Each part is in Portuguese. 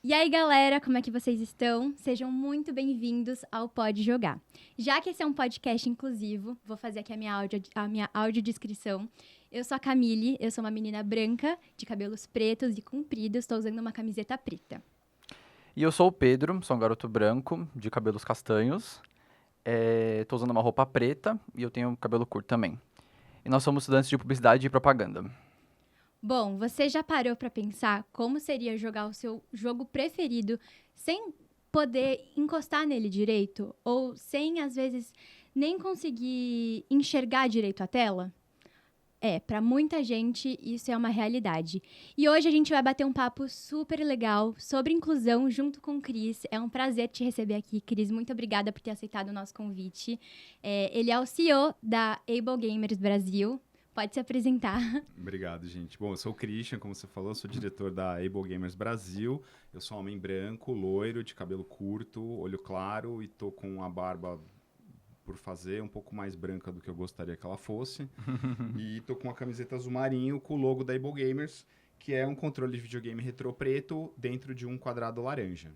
E aí, galera, como é que vocês estão? Sejam muito bem-vindos ao Pode Jogar. Já que esse é um podcast inclusivo, vou fazer aqui a minha audiodescrição. Eu sou a Camille, eu sou uma menina branca, de cabelos pretos e compridos, estou usando uma camiseta preta. E eu sou o Pedro, sou um garoto branco, de cabelos castanhos. Tô usando uma roupa preta e eu tenho cabelo curto também. E nós somos estudantes de publicidade e propaganda. Bom, você já parou para pensar como seria jogar o seu jogo preferido sem poder encostar nele direito? Ou sem, às vezes, nem conseguir enxergar direito a tela? Para muita gente isso é uma realidade. E hoje a gente vai bater um papo super legal sobre inclusão junto com o Cris. É um prazer te receber aqui, Cris. Muito obrigada por ter aceitado o nosso convite. Ele é o CEO da Able Gamers Brasil. Pode se apresentar. Obrigado, gente. Bom, eu sou o Christian, como você falou, sou diretor da Able Gamers Brasil. Eu sou um homem branco, loiro, de cabelo curto, olho claro e tô com a barba por fazer um pouco mais branca do que eu gostaria que ela fosse. E tô com uma camiseta azul marinho com o logo da Able Gamers, que é um controle de videogame retrô preto dentro de um quadrado laranja.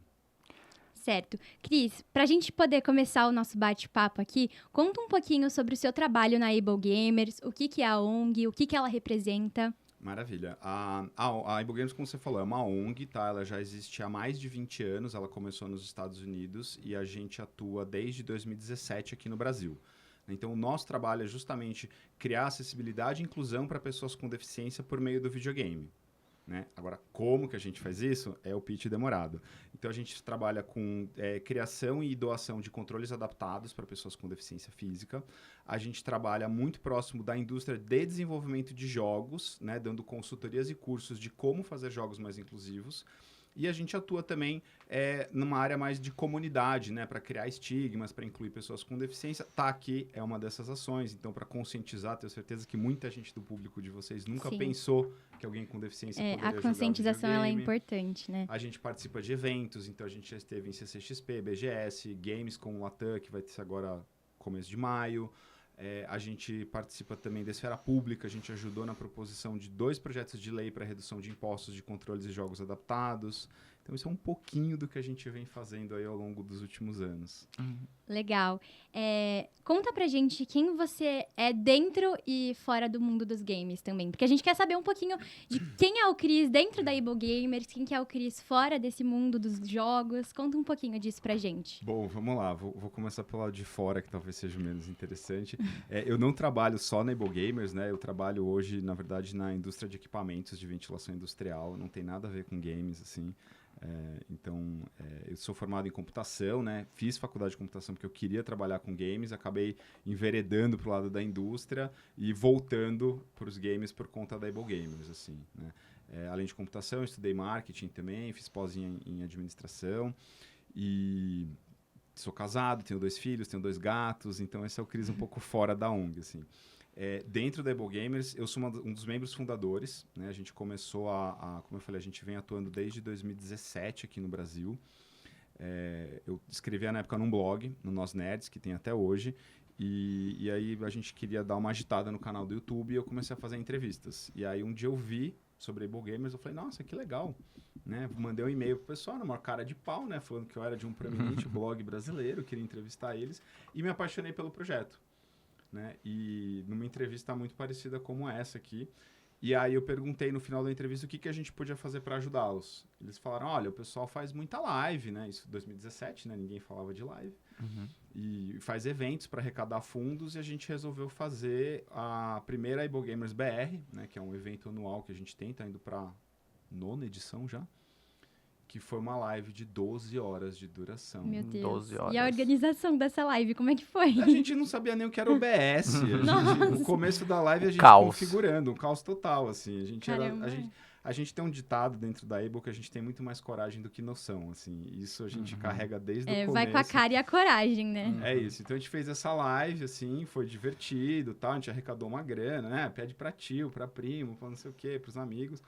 Certo. Cris, para a gente poder começar o nosso bate-papo aqui, conta um pouquinho sobre o seu trabalho na Able Gamers, o que é a ONG, o que ela representa. Maravilha. A Able Gamers, como você falou, é uma ONG, tá? Ela já existe há mais de 20 anos, ela começou nos Estados Unidos e a gente atua desde 2017 aqui no Brasil. Então, o nosso trabalho é justamente criar acessibilidade e inclusão para pessoas com deficiência por meio do videogame. Né? Agora, como que a gente faz isso? É o pitch demorado. Então, a gente trabalha com criação e doação de controles adaptados para pessoas com deficiência física. A gente trabalha muito próximo da indústria de desenvolvimento de jogos, né? Dando consultorias e cursos de como fazer jogos mais inclusivos. E a gente atua também numa área mais de comunidade, né? Para criar estigmas, para incluir pessoas com deficiência. Tá aqui é uma dessas ações. Então, para conscientizar, tenho certeza que muita gente do público de vocês nunca pensou que alguém com deficiência poderia jogar videogame. A conscientização ela é importante, né? A gente participa de eventos, então a gente já esteve em CCXP, BGS, Games com o Latam, que vai ter agora começo de maio. A gente participa também da esfera pública, a gente ajudou na proposição de 2 projetos de lei para redução de impostos de controles e jogos adaptados. Então, isso é um pouquinho do que a gente vem fazendo aí ao longo dos últimos anos. Legal. Conta pra gente quem você é dentro e fora do mundo dos games também. Porque a gente quer saber um pouquinho de quem é o Cris dentro da Able Gamers, quem que é o Cris fora desse mundo dos jogos. Conta um pouquinho disso pra gente. Bom, vamos lá. Vou começar pelo lado de fora, que talvez seja o menos interessante. Eu não trabalho só na Able Gamers, né? Eu trabalho hoje, na verdade, na indústria de equipamentos de ventilação industrial. Não tem nada a ver com games, assim. Então, eu sou formado em computação, né? Fiz faculdade de computação porque eu queria trabalhar com games, acabei enveredando pro lado da indústria e voltando para os games por conta da Able Gamers, assim, né? Além de computação, eu estudei marketing também, fiz pós em administração e sou casado, tenho 2 filhos, tenho 2 gatos, então esse é o Cris um pouco fora da ONG, assim. Dentro da Able Gamers, eu sou um dos membros fundadores, né? A gente começou como eu falei, a gente vem atuando desde 2017 aqui no Brasil. Eu escrevia na época num blog, no Nós Nerds, que tem até hoje, e aí a gente queria dar uma agitada no canal do YouTube e eu comecei a fazer entrevistas. E aí um dia eu vi sobre a Able Gamers, eu falei, nossa, que legal, né? Mandei um e-mail pro pessoal, numa cara de pau, né? Falando que eu era de um proeminente blog brasileiro, queria entrevistar eles, e me apaixonei pelo projeto. Né? E numa entrevista muito parecida como essa aqui. E aí eu perguntei no final da entrevista o que a gente podia fazer para ajudá-los. Eles falaram, olha, o pessoal faz muita live, né? Isso em 2017, né? Ninguém falava de live. E faz eventos para arrecadar fundos e a gente resolveu fazer a primeira Able Gamers BR, né? Que é um evento anual que a gente tem, tá indo para 9ª edição já. Que foi uma live de 12 horas de duração. Meu Deus. 12 horas. E a organização dessa live, como é que foi? A gente não sabia nem o que era OBS. No começo da live, a gente configurando, um caos total, assim. A gente tem um ditado dentro da Able que a gente tem muito mais coragem do que noção, assim. Isso a gente carrega desde o começo. Vai com a cara e a coragem, né? É isso. Então, a gente fez essa live, assim, foi divertido, tal. A gente arrecadou uma grana, né? Pede pra tio, pra primo, pra não sei o quê, pros amigos.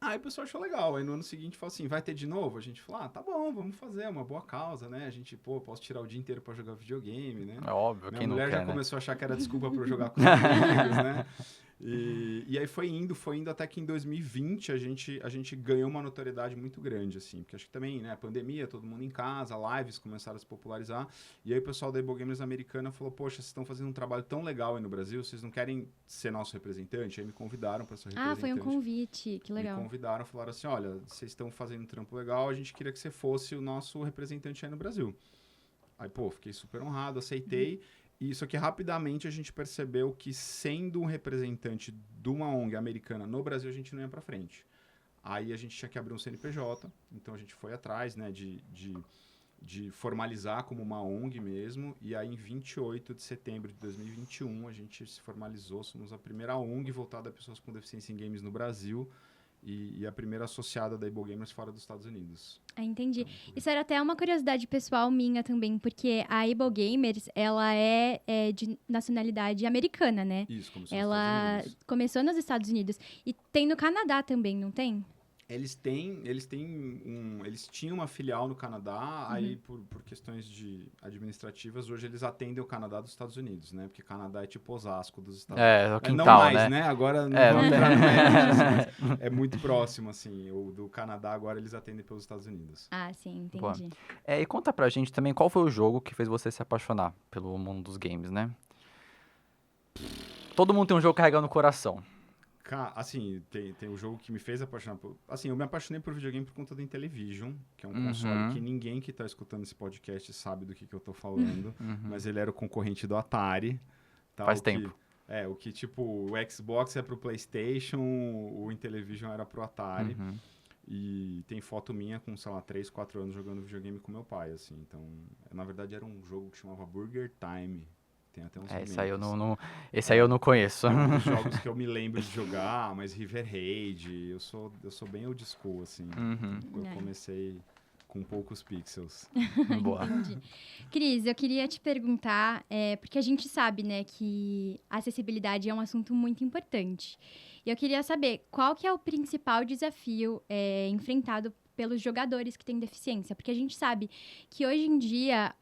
Aí o pessoal achou legal. Aí no ano seguinte falou assim, vai ter de novo? A gente falou, tá bom, vamos fazer, é uma boa causa, né? A gente, posso tirar o dia inteiro pra jogar videogame, né? É óbvio, Minha quem não mulher quer, já né? começou a achar que era desculpa pra eu jogar com os amigos, né? E aí foi indo até que em 2020 a gente ganhou uma notoriedade muito grande, assim, porque acho que também, né, pandemia, todo mundo em casa, lives começaram a se popularizar, e aí o pessoal da Able Gamers americana falou, poxa, vocês estão fazendo um trabalho tão legal aí no Brasil, vocês não querem ser nosso representante? Aí me convidaram para ser representante. Foi um convite, que legal. Me convidaram, falaram assim, olha, vocês estão fazendo um trampo legal, a gente queria que você fosse o nosso representante aí no Brasil. Aí, fiquei super honrado, aceitei. E isso aqui, rapidamente, a gente percebeu que, sendo um representante de uma ONG americana no Brasil, a gente não ia para frente. Aí, a gente tinha que abrir um CNPJ. Então, a gente foi atrás, né, de formalizar como uma ONG mesmo. E aí, em 28 de setembro de 2021, a gente se formalizou. Somos a primeira ONG voltada a pessoas com deficiência em games no Brasil. E a primeira associada da Able Gamers fora dos Estados Unidos. Entendi. Então, Isso era até uma curiosidade pessoal minha também, porque a Able Gamers, ela é de nacionalidade americana, né? Isso, começou nos Ela Estados Unidos. começou nos Estados Unidos. E tem no Canadá também, não tem? Eles tinham uma filial no Canadá, aí por questões administrativas, hoje eles atendem o Canadá dos Estados Unidos, né? Porque o Canadá é tipo Osasco dos Estados Unidos. É o quintal, não mais, né? Agora não não vamos tem. entrar no mérito disso, mas é muito próximo, assim. O do Canadá agora eles atendem pelos Estados Unidos. Ah, sim, entendi. Boa. E conta pra gente também qual foi o jogo que fez você se apaixonar pelo mundo dos games, né? Todo mundo tem um jogo carregando no coração. Assim, tem o jogo que me fez apaixonar por... Assim, eu me apaixonei por videogame por conta do Intellivision, que é um console que ninguém que tá escutando esse podcast sabe do que eu tô falando, mas ele era o concorrente do Atari. Tal, Faz tempo. O que, tipo, o Xbox é pro PlayStation, o Intellivision era pro Atari. E tem foto minha com, sei lá, 3, 4 anos jogando videogame com meu pai, assim. Então, na verdade, era um jogo que chamava Burger Time. Tem até uns Esse aí eu não conheço. Os jogos que eu me lembro de jogar, mas River Raid, eu sou bem old school, assim. Eu comecei com poucos pixels. Boa. Entendi. Cris, eu queria te perguntar, porque a gente sabe, né, que a acessibilidade é um assunto muito importante. E eu queria saber qual que é o principal desafio enfrentado pelos jogadores que têm deficiência, porque a gente sabe que hoje em dia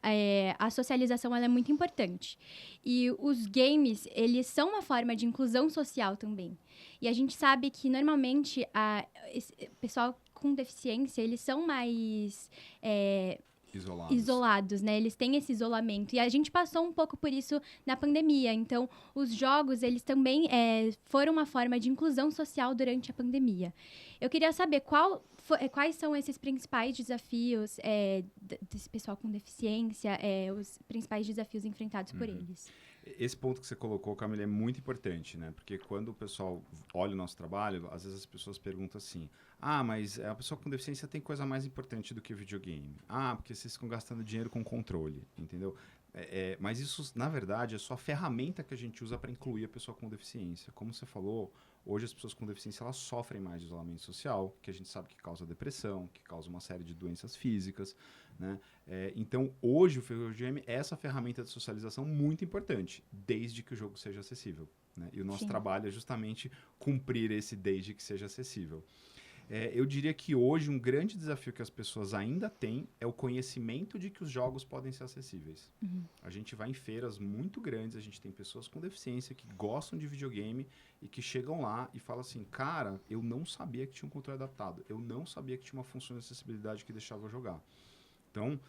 a socialização ela é muito importante. E os games, eles são uma forma de inclusão social também. E a gente sabe que, normalmente, esse pessoal com deficiência, eles são mais... isolados, né? Eles têm esse isolamento. E a gente passou um pouco por isso na pandemia. Então, os jogos, eles também foram uma forma de inclusão social durante a pandemia. Eu queria saber quais são esses principais desafios desse pessoal com deficiência, os principais desafios enfrentados por eles. Esse ponto que você colocou, Camila, é muito importante, né? Porque quando o pessoal olha o nosso trabalho, às vezes as pessoas perguntam assim, mas a pessoa com deficiência tem coisa mais importante do que videogame. Porque vocês ficam gastando dinheiro com controle, entendeu? Mas isso, na verdade, é só a ferramenta que a gente usa para incluir a pessoa com deficiência. Como você falou, hoje as pessoas com deficiência elas sofrem mais de isolamento social, que a gente sabe que causa depressão, que causa uma série de doenças físicas, né? Então, hoje o videogame é essa ferramenta de socialização muito importante, desde que o jogo seja acessível, né? E o nosso trabalho é justamente cumprir esse desde que seja acessível. Eu diria que hoje um grande desafio que as pessoas ainda têm é o conhecimento de que os jogos podem ser acessíveis. A gente vai em feiras muito grandes, a gente tem pessoas com deficiência que gostam de videogame e que chegam lá e falam assim, cara, eu não sabia que tinha um controle adaptado, eu não sabia que tinha uma função de acessibilidade que deixava eu jogar. Então,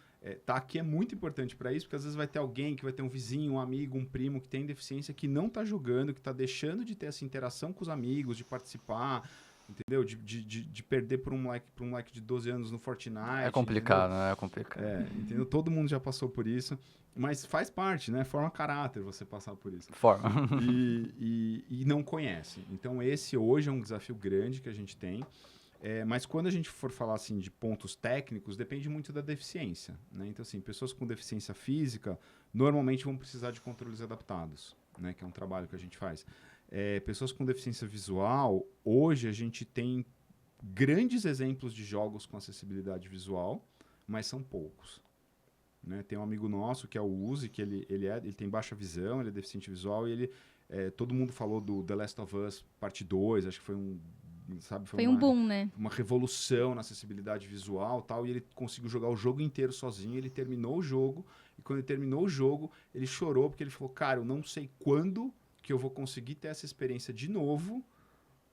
tá aqui é muito importante para isso, porque às vezes vai ter alguém que vai ter um vizinho, um amigo, um primo que tem deficiência que não tá jogando, que tá deixando de ter essa interação com os amigos, de participar, entendeu? De perder por um moleque de 12 anos no Fortnite. É complicado, né? É complicado. Entendeu? Todo mundo já passou por isso, mas faz parte, né? Forma caráter você passar por isso. Forma. E não conhece. Então, esse hoje é um desafio grande que a gente tem. Mas quando a gente for falar assim, de pontos técnicos, depende muito da deficiência, né? Então, assim, pessoas com deficiência física normalmente vão precisar de controles adaptados, né? Que é um trabalho que a gente faz. Pessoas com deficiência visual, hoje a gente tem grandes exemplos de jogos com acessibilidade visual, mas são poucos, né? Tem um amigo nosso que é o Uzi, que ele tem baixa visão, ele é deficiente visual, e todo mundo falou do The Last of Us Parte 2, acho que foi um boom, né? Uma revolução na acessibilidade visual, tal, e ele conseguiu jogar o jogo inteiro sozinho, ele terminou o jogo, e quando ele terminou o jogo, ele chorou, porque ele falou, cara, eu não sei quando que eu vou conseguir ter essa experiência de novo,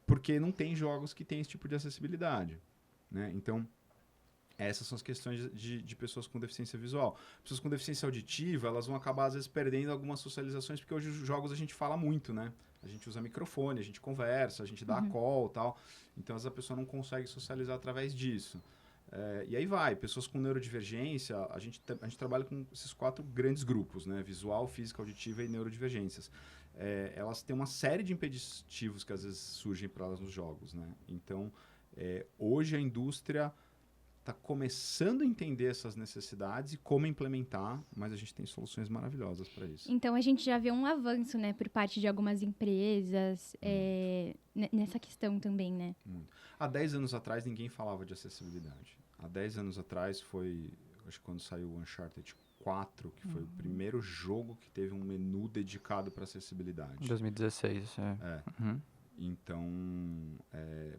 porque não tem jogos que têm esse tipo de acessibilidade, né? Então, essas são as questões de pessoas com deficiência visual. Pessoas com deficiência auditiva, elas vão acabar, às vezes, perdendo algumas socializações, porque hoje os jogos a gente fala muito, né? A gente usa microfone, a gente conversa, a gente dá a call e tal. Então, às vezes, a pessoa não consegue socializar através disso. E aí vai. Pessoas com neurodivergência, a gente trabalha com esses 4 grandes grupos, né? Visual, física, auditiva e neurodivergências. Elas têm uma série de impeditivos que, às vezes, surgem para elas nos jogos, né? Então, hoje a indústria está começando a entender essas necessidades e como implementar, mas a gente tem soluções maravilhosas para isso. Então, a gente já vê um avanço, né, por parte de algumas empresas nessa questão também, né? Há 10 anos atrás, ninguém falava de acessibilidade. Há 10 anos atrás foi, acho que quando saiu o Uncharted 4, que foi o primeiro jogo que teve um menu dedicado para acessibilidade. 2016, Uhum. Então,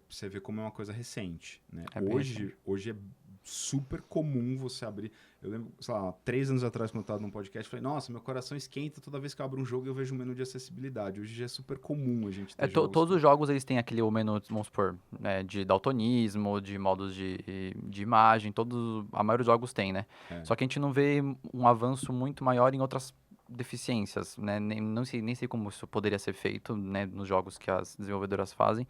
você vê como é uma coisa recente, né? É bem recente. Hoje é super comum você abrir... Eu lembro, sei lá, 3 anos atrás, quando eu estava num podcast, eu falei, nossa, meu coração esquenta toda vez que eu abro um jogo e eu vejo um menu de acessibilidade. Hoje já é super comum a gente ter jogos... Todos os jogos, eles têm aquele menu, vamos supor, né, de daltonismo, de modos de imagem, a maioria dos jogos tem, né? Só que a gente não vê um avanço muito maior em outras deficiências, né? Nem sei como isso poderia ser feito, né, nos jogos que as desenvolvedoras fazem,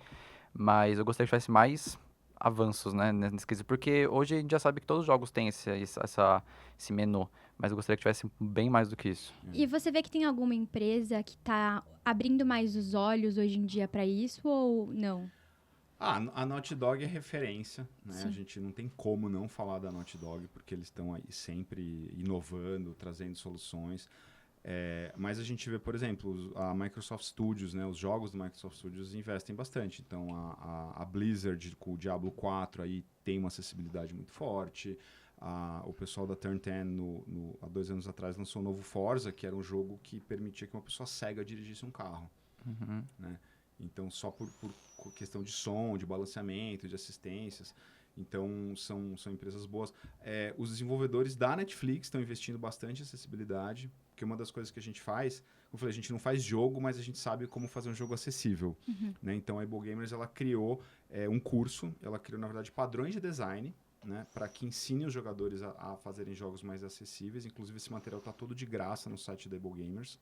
mas eu gostaria que tivesse mais avanços, né, nesse quesito, porque hoje a gente já sabe que todos os jogos têm esse menu, mas eu gostaria que tivesse bem mais do que isso. E você vê que tem alguma empresa que está abrindo mais os olhos hoje em dia para isso ou não? A Naughty Dog é referência, né? Sim. A gente não tem como não falar da Naughty Dog, porque eles estão aí sempre inovando, trazendo soluções. Mas a gente vê, por exemplo, a Microsoft Studios, né? Os jogos do Microsoft Studios investem bastante. Então, a Blizzard com o Diablo 4 aí tem uma acessibilidade muito forte. O pessoal da Turn 10, há 2 anos atrás, lançou o novo Forza, que era um jogo que permitia que uma pessoa cega dirigisse um carro. Uhum. Né? Então, só por questão de som, de balanceamento, de assistências. Então, são empresas boas. Os desenvolvedores da Netflix estão investindo bastante em acessibilidade, porque uma das coisas que a gente faz, como eu falei, a gente não faz jogo, mas a gente sabe como fazer um jogo acessível. Né? Então, a Able Gamers ela criou um curso, ela criou, na verdade, padrões de design, né, para que ensine os jogadores a fazerem jogos mais acessíveis. Inclusive, esse material está todo de graça no site da Able Gamers.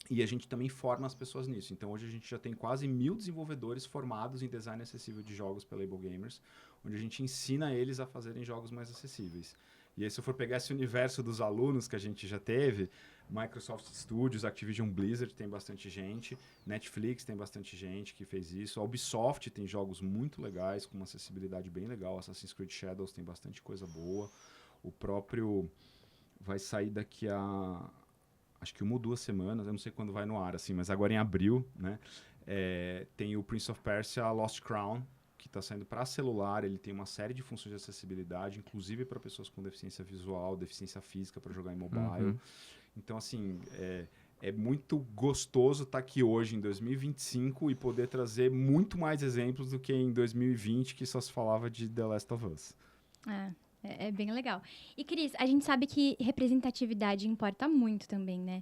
E a gente também forma as pessoas nisso. Então, hoje a gente já tem quase 1000 desenvolvedores formados em design acessível de jogos pela Able Gamers, onde a gente ensina eles a fazerem jogos mais acessíveis. E aí, se eu for pegar esse universo dos alunos que a gente já teve, Microsoft Studios, Activision Blizzard tem bastante gente, Netflix tem bastante gente que fez isso, a Ubisoft tem jogos muito legais, com uma acessibilidade bem legal, Assassin's Creed Shadows tem bastante coisa boa, o próprio vai sair daqui a... acho que 1 ou 2 semanas, eu não sei quando vai no ar, assim, mas agora em abril, né? Tem o Prince of Persia Lost Crown, que está saindo para celular, ele tem uma série de funções de acessibilidade, inclusive para pessoas com deficiência visual, deficiência física, para jogar em mobile. Então, assim, é muito gostoso estar aqui hoje, em 2025, e poder trazer muito mais exemplos do que em 2020, que só se falava de The Last of Us. É bem legal. E, Cris, a gente sabe que representatividade importa muito também, né?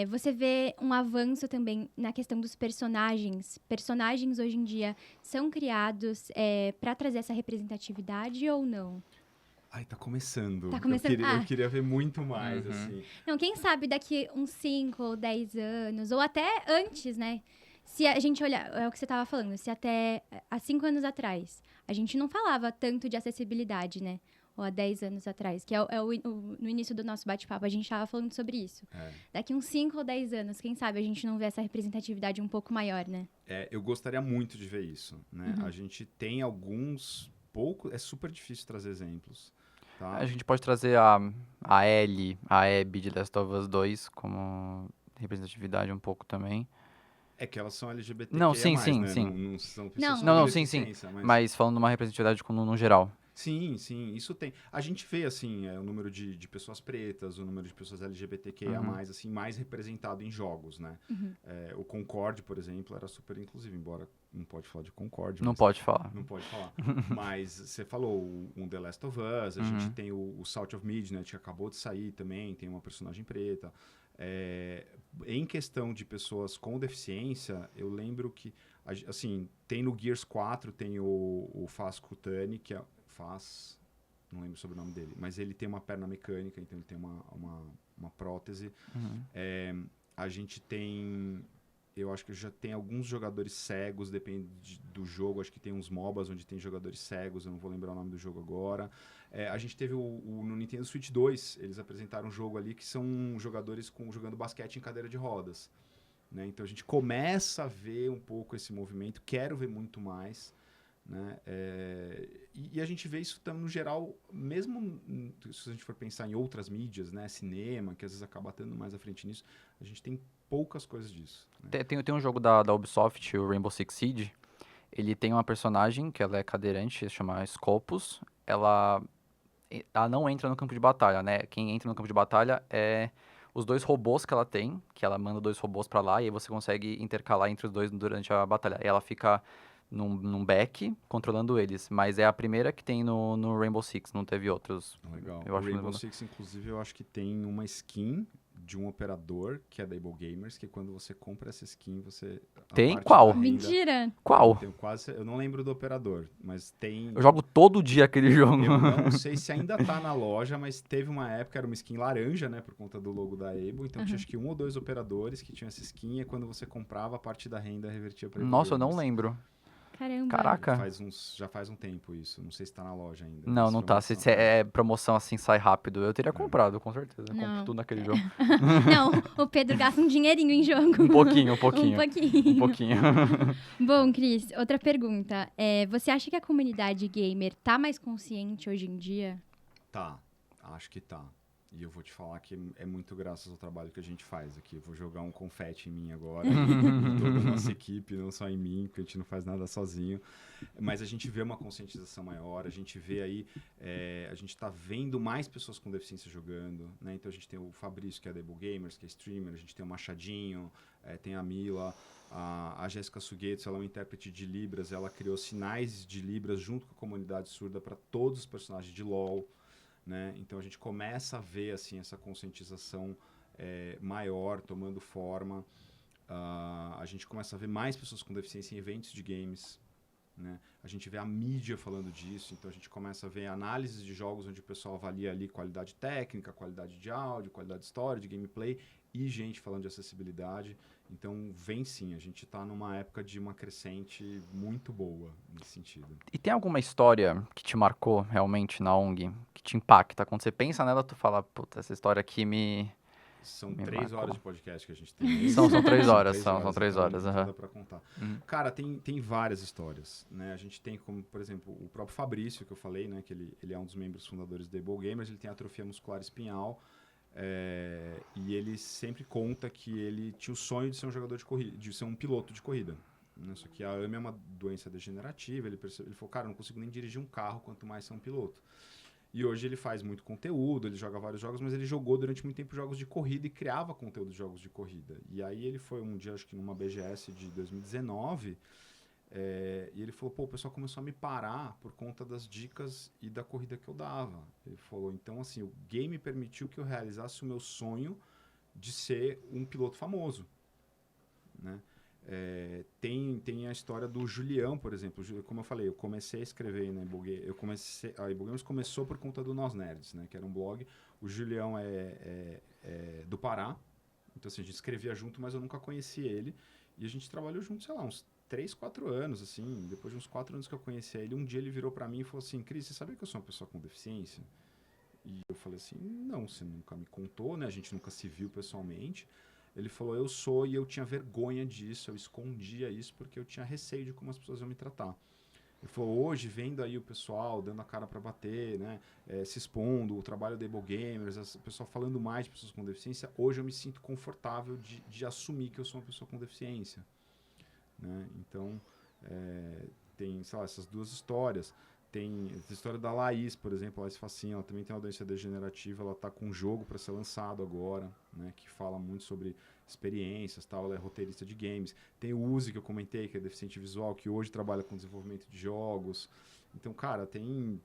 Você vê um avanço também na questão dos personagens. Personagens, hoje em dia, são criados para trazer essa representatividade ou não? Ai, tá começando. Tá começando. Eu queria ver muito mais, assim. Não, quem sabe daqui uns 5 ou 10 anos, ou até antes, né? Se a gente olhar, é o que você estava falando, se até há 5 anos atrás a gente não falava tanto de acessibilidade, né? Ou há 10 anos atrás, que no início do nosso bate-papo, a gente estava falando sobre isso. Daqui uns 5 ou 10 anos, quem sabe a gente não vê essa representatividade um pouco maior, né? Eu gostaria muito de ver isso, né? A gente tem alguns poucos... É super difícil trazer exemplos, tá? A gente pode trazer a Ellie, a Abby de Last of Us 2 como representatividade um pouco também. Que elas são LGBTQIA+, não, sim, né? sim. Não são pessoas Não, com sim. deficiência, Mas falando de uma representatividade no geral. Sim, isso tem. A gente vê, assim, o número de pessoas pretas, o número de pessoas LGBTQIA+, assim, mais representado em jogos, né? O Concorde, por exemplo, era super inclusivo, embora não pode falar de Concorde. Não pode falar. Não pode falar. Mas você falou um The Last of Us, a gente tem o South of Midnight, que acabou de sair também, tem uma personagem preta. Em questão de pessoas com deficiência, eu lembro que, assim, tem no Gears 4, tem o Faz Kutani, que é... não lembro sobre o nome dele, mas ele tem uma perna mecânica, então ele tem uma prótese. A gente tem... Eu acho que já tem alguns jogadores cegos, depende do jogo. Acho que tem uns MOBAs onde tem jogadores cegos, eu não vou lembrar o nome do jogo agora. A gente teve no Nintendo Switch 2, eles apresentaram um jogo ali que são jogadores jogando basquete em cadeira de rodas. Né? Então a gente começa a ver um pouco esse movimento, quero ver muito mais. Né? E a gente vê isso no geral, mesmo se a gente for pensar em outras mídias, né? Cinema, que às vezes acaba estando mais à frente nisso, a gente tem poucas coisas disso. Né? Tem um jogo da Ubisoft, o Rainbow Six Siege. Ele tem uma personagem que ela é cadeirante, se chama Scopus. Ela não entra no campo de batalha, né? Quem entra no campo de batalha é os 2 robôs que ela tem, que ela manda 2 robôs pra lá, e aí você consegue intercalar entre os 2 durante a batalha. E ela fica num back, controlando eles. Mas é a primeira que tem no Rainbow Six, não teve outros. Legal. Eu O acho Rainbow Six, inclusive, eu acho que tem uma skin de um operador, que é da Able Gamers, que quando você compra essa skin, você... Tem? Qual? Mentira! Qual? Eu não lembro do operador, mas tem... Eu jogo todo dia aquele jogo. Eu não sei se ainda tá na loja, mas teve uma época, era uma skin laranja, né, por conta do logo da Able, então tinha acho que 1 ou 2 operadores que tinham essa skin, e quando você comprava, a parte da renda revertia pra Able Nossa, eu Gamers. não lembro. Caramba. Caraca. Já faz um tempo isso. Não sei se tá na loja ainda. Não tá. Se é promoção assim, sai rápido. Eu teria comprado, com certeza. Eu Não. compro tudo naquele jogo. Não, o Pedro gasta um dinheirinho em jogo. Um pouquinho. Um pouquinho. Bom, Cris, outra pergunta. Você acha que a comunidade gamer tá mais consciente hoje em dia? Tá, acho que tá. E eu vou te falar que é muito graças ao trabalho que a gente faz aqui. Eu vou jogar um confete em mim agora, em toda a nossa equipe, não só em mim, porque a gente não faz nada sozinho. Mas a gente vê uma conscientização maior, a gente vê aí, a gente está vendo mais pessoas com deficiência jogando, né? Então a gente tem o Fabrício, que é da Able Gamers, que é streamer, a gente tem o Machadinho, tem a Mila, a Jéssica Suguetos, ela é uma intérprete de Libras, ela criou sinais de Libras junto com a comunidade surda para todos os personagens de LoL. Né? Então a gente começa a ver assim, essa conscientização maior, tomando forma. A gente começa a ver mais pessoas com deficiência em eventos de games. Né? A gente vê a mídia falando disso, então a gente começa a ver análises de jogos onde o pessoal avalia ali qualidade técnica, qualidade de áudio, qualidade de história, de gameplay, e gente falando de acessibilidade. Então, vem sim, a gente está numa época de uma crescente muito boa nesse sentido. E tem alguma história que te marcou realmente na ONG, que te impacta? Quando você pensa nela, tu fala, puta, essa história aqui me São me 3 marcou. horas de podcast que a gente tem. São 3 horas, São são 3 horas. Então, dá pra contar. Uhum. Cara, tem várias histórias, né? A gente tem como, por exemplo, o próprio Fabrício, que eu falei, né? Que ele é um dos membros fundadores da Able Gamers, ele tem atrofia muscular espinhal, e ele sempre conta que ele tinha o sonho de ser um jogador de corrida, de ser um piloto de corrida. Né? Só que a AME é uma doença degenerativa, ele falou, cara, eu não consigo nem dirigir um carro, quanto mais ser um piloto. E hoje ele faz muito conteúdo, ele joga vários jogos, mas ele jogou durante muito tempo jogos de corrida e criava conteúdo de jogos de corrida. E aí ele foi um dia, acho que numa BGS de 2019, e ele falou, pô, o pessoal começou a me parar por conta das dicas e da corrida que eu dava. Ele falou, então assim, o game permitiu que eu realizasse o meu sonho de ser um piloto famoso, né? Tem a história do Julião, por exemplo. Como eu falei, eu comecei a escrever na Able Gamers. A Able Gamers começou por conta do Nós Nerds, né? Que era um blog. O Julião é do Pará. Então, assim, a gente escrevia junto, mas eu nunca conheci ele. E a gente trabalhou junto, sei lá, uns 3, 4 anos, assim. Depois de uns 4 anos que eu conheci ele, um dia ele virou pra mim e falou assim, Cris, você sabia que eu sou uma pessoa com deficiência? E eu falei assim, não, você nunca me contou, né? A gente nunca se viu pessoalmente. Ele falou, eu sou, e eu tinha vergonha disso, eu escondia isso porque eu tinha receio de como as pessoas iam me tratar. Ele falou, hoje, vendo aí o pessoal dando a cara para bater, né, se expondo, o trabalho da Able Gamers, o pessoal falando mais de pessoas com deficiência, hoje eu me sinto confortável de assumir que eu sou uma pessoa com deficiência. Né? Então, tem, sei lá, essas duas histórias. Tem a história da Laís, por exemplo, a Laís Facinha, ela também tem uma doença degenerativa, ela está com um jogo para ser lançado agora, né, que fala muito sobre experiências, tal, ela é roteirista de games. Tem o Uzi, que eu comentei, que é deficiente visual, que hoje trabalha com desenvolvimento de jogos. Então, cara, tem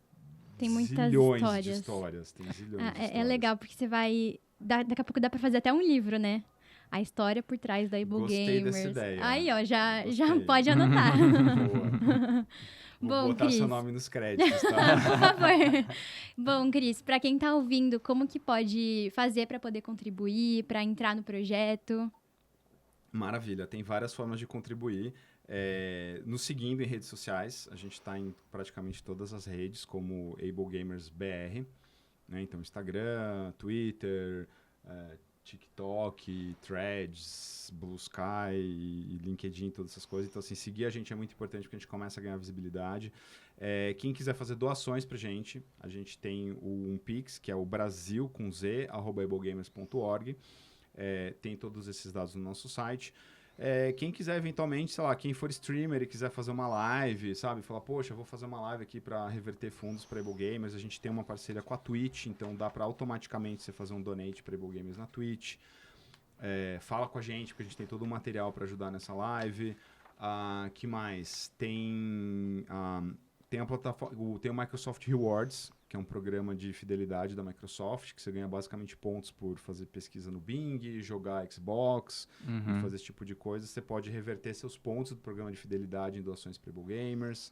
muitas zilhões histórias. de histórias. Tem zilhões de histórias. É legal, porque você vai daqui a pouco dá pra fazer até um livro, né? A história por trás da Able Gostei Gamers. dessa ideia. Aí, ó, já Gostei. pode anotar. Boa. Vou Bom, botar Cris. seu nome nos créditos, tá? Por favor. Bom, Cris, pra quem tá ouvindo, como que pode fazer pra poder contribuir, pra entrar no projeto? Maravilha, tem várias formas de contribuir. Nos seguindo em redes sociais, a gente está em praticamente todas as redes, como Able Gamers BR, né? Então, Instagram, Twitter, TikTok, Threads, Blue Sky, LinkedIn, todas essas coisas. Então, assim, seguir a gente é muito importante porque a gente começa a ganhar visibilidade. Quem quiser fazer doações pra gente, a gente tem um Pix, que é o brasil@ablegamers.org. Tem todos esses dados no nosso site. Quem quiser, eventualmente, sei lá, quem for streamer e quiser fazer uma live, sabe? Falar, poxa, eu vou fazer uma live aqui para reverter fundos para Able Gamers. A gente tem uma parceria com a Twitch, então dá para automaticamente você fazer um donate para Able Gamers na Twitch. Fala com a gente, porque a gente tem todo o material para ajudar nessa live. Que mais? Tem a plataforma, tem o Microsoft Rewards, que é um programa de fidelidade da Microsoft, que você ganha basicamente pontos por fazer pesquisa no Bing, jogar Xbox, e fazer esse tipo de coisa. Você pode reverter seus pontos do programa de fidelidade em doações para Able Gamers.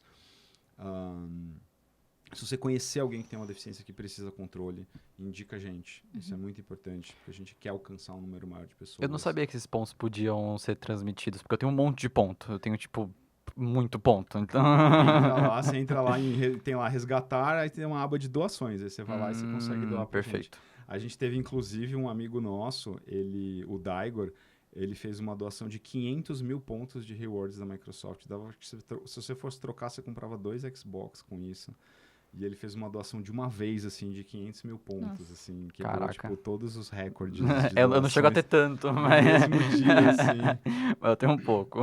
Se você conhecer alguém que tem uma deficiência que precisa controle, indica a gente. Isso é muito importante, porque a gente quer alcançar um número maior de pessoas. Eu não sabia que esses pontos podiam ser transmitidos, porque eu tenho um monte de ponto. Eu tenho, tipo, muito ponto. Então... Você entra lá, tem lá resgatar, aí tem uma aba de doações. Aí você vai lá e você consegue doar pra perfeito. gente. A gente teve, inclusive, um amigo nosso, o Daigor, ele fez uma doação de 500 mil pontos de rewards da Microsoft. Se você fosse trocar, você comprava 2 Xbox com isso. E ele fez uma doação de uma vez, assim, de 500 mil pontos, assim. Quebrou, tipo, todos os recordes de eu não chego a ter tanto, mas... No mesmo dia, assim. Mas eu tenho um pouco.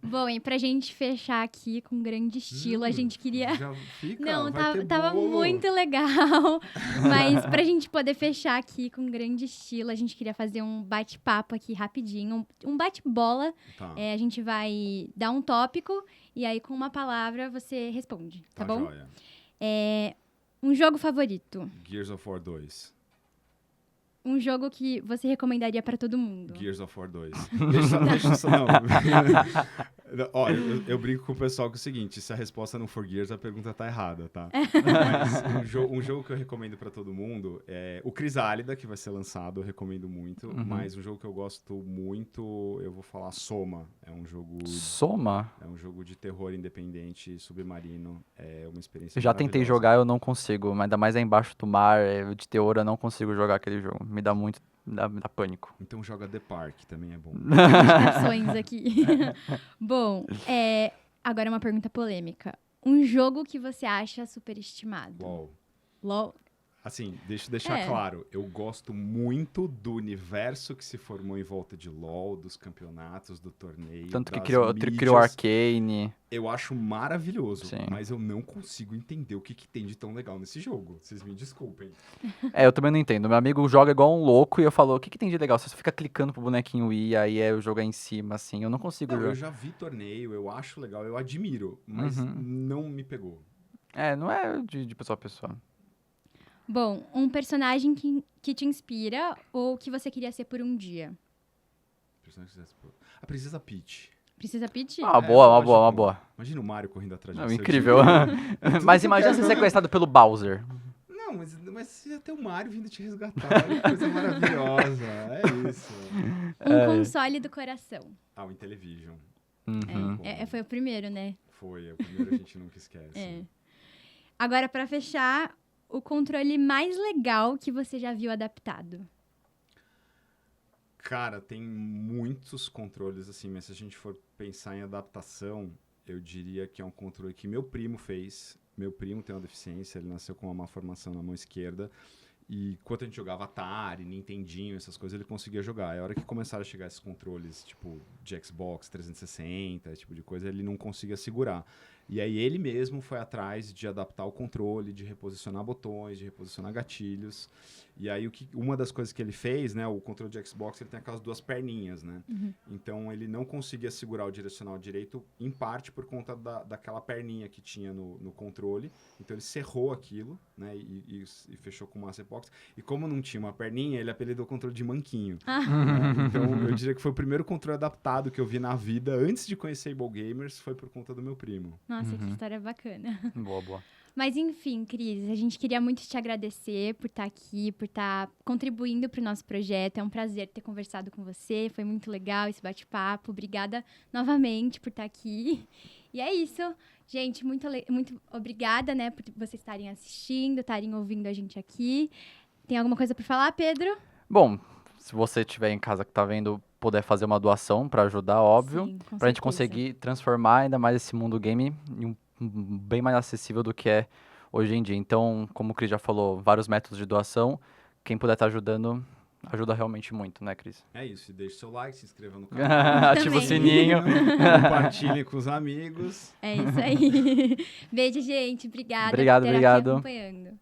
Bom, e pra gente fechar aqui com grande estilo, a gente queria... Já fica, Não, vai ter tava bolo. muito legal. Mas pra gente poder fechar aqui com grande estilo, a gente queria fazer um bate-papo aqui rapidinho. Um bate-bola. Tá. A gente vai dar um tópico e aí com uma palavra você responde, tá bom? Joia. Um jogo favorito. Gears of War 2. Um jogo que você recomendaria pra todo mundo. Gears of War 2. Deixa só, não. Ó, eu brinco com o pessoal que é o seguinte, se a resposta não for Gears, a pergunta tá errada, tá? Mas um jogo que eu recomendo pra todo mundo é o Crisálida, que vai ser lançado, eu recomendo muito. Mas um jogo que eu gosto muito, eu vou falar Soma. É um jogo... Soma? É um jogo de terror independente, submarino. É uma experiência Eu já tentei jogar, eu não consigo. Mas ainda mais aí embaixo do mar, de terror, eu não consigo jogar aquele jogo. Me dá muito... Me dá pânico. Então joga The Park, também é bom. Indicações aqui. Bom, agora uma pergunta polêmica. Um jogo que você acha superestimado? LOL. Assim, deixa eu deixar claro, eu gosto muito do universo que se formou em volta de LoL, dos campeonatos, do torneio, Tanto que das criou Arcane. Eu acho maravilhoso, Sim. mas eu não consigo entender o que tem de tão legal nesse jogo. Vocês me desculpem. Eu também não entendo. Meu amigo joga igual um louco e eu falo, o que tem de legal? Você só fica clicando pro bonequinho ir, aí o jogo é em cima, assim. Eu não consigo jogar. Eu já vi torneio, eu acho legal, eu admiro, mas não me pegou. Não é de pessoa a pessoa. Bom, um personagem que te inspira ou que você queria ser por um dia? A Princesa Peach. Princesa Peach? Uma boa. Imagina o Mario correndo atrás de Não, você. incrível. Mas imagina ser sequestrado pelo Bowser. Não, mas ia ter o Mario vindo te resgatar. Olha que coisa maravilhosa. É isso. Um console do coração. O Intellivision. Foi o primeiro, né? Foi, o primeiro a gente nunca esquece. Agora, pra fechar, o controle mais legal que você já viu adaptado? Cara, tem muitos controles, assim, mas se a gente for pensar em adaptação, eu diria que é um controle que meu primo fez. Meu primo tem uma deficiência, ele nasceu com uma má formação na mão esquerda. E enquanto a gente jogava Atari, Nintendinho, essas coisas, ele conseguia jogar. É a hora que começaram a chegar esses controles, tipo, de Xbox 360, esse tipo de coisa, ele não conseguia segurar. E aí ele mesmo foi atrás de adaptar o controle, de reposicionar botões, de reposicionar gatilhos. E aí uma das coisas que ele fez, né, o controle de Xbox, ele tem aquelas 2 perninhas, né? Então ele não conseguia segurar o direcional direito, em parte por conta daquela perninha que tinha no controle. Então ele cerrou aquilo, né, e fechou com massa epóxi. E como não tinha uma perninha, ele apelidou o controle de manquinho. Então eu diria que foi o primeiro controle adaptado que eu vi na vida, antes de conhecer Able Gamers, foi por conta do meu primo. Nossa, que história bacana. Boa. Mas enfim, Cris, a gente queria muito te agradecer por estar aqui, por estar contribuindo para o nosso projeto. É um prazer ter conversado com você, foi muito legal esse bate-papo. Obrigada novamente por estar aqui. E é isso, gente, muito obrigada, né, por vocês estarem assistindo, estarem ouvindo a gente aqui. Tem alguma coisa para falar, Pedro? Bom, se você estiver em casa que tá vendo, puder fazer uma doação para ajudar, óbvio, Sim, com pra gente certeza. conseguir transformar ainda mais esse mundo game em um bem mais acessível do que é hoje em dia. Então, como o Cris já falou, vários métodos de doação. Quem puder estar ajudando, ajuda realmente muito, né, Cris? É isso, e deixe seu like, se inscreva no canal. Ativa o Também. sininho. Compartilhe com os amigos. É isso aí. Beijo, gente. Obrigada Obrigado, por ter obrigado. aqui acompanhando.